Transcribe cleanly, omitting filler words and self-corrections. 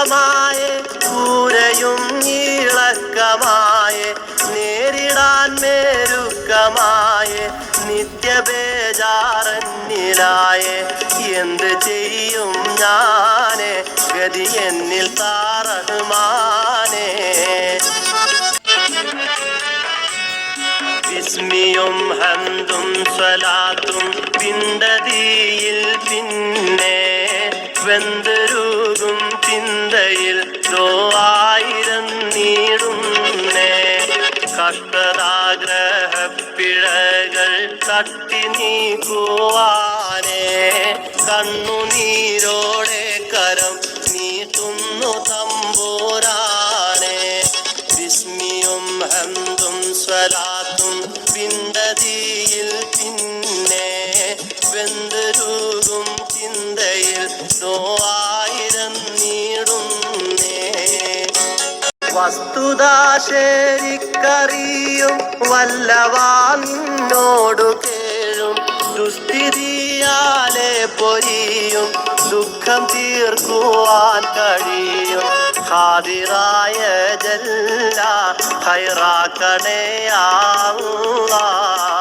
സുഖമായേ കൂരയും ഇളക്കമായേ നേരിടാൻ മേരുക്കമായേ നിത്യബേജാറന്നിലായേ എന്ത് ചെയ്യും ഞാനേ ഗതി എന്നിൽ താറഹ്മാനേ വിസ്മിയും ഹംദും സ്വലാത്തും പിണ്ടതിയിൽ പിന്നെ വെന്തരുകും ചിന്തയിൽ ആയിരം നീടുന്നേ കഷ്ടതാഗ്രഹപ്പിഴകൾ തട്ടി നീക്കുവാനേ കണ്ണുനീരോടെ കരം നീട്ടുന്നു തമ്പൂരാനേ വിസ്മിയും ഹംദും സ്വലാത്തും പിണ്ടതിയിൽ പിന്നെ വെന്തരുകും ചിന്തയിൽ ആയിരം നീടുന്നേ വസ്തുത ശരിക്കറിയും വല്ലവാ നിന്നോടു കേഴും ദുസ്ഥിതിയാലെ പൊരിയും ദുഃഖം തീർക്കുവാൻ കഴിയും ഖാദിറായ ജല്ല ഖൈറാക്കണേ അല്ലാഹ്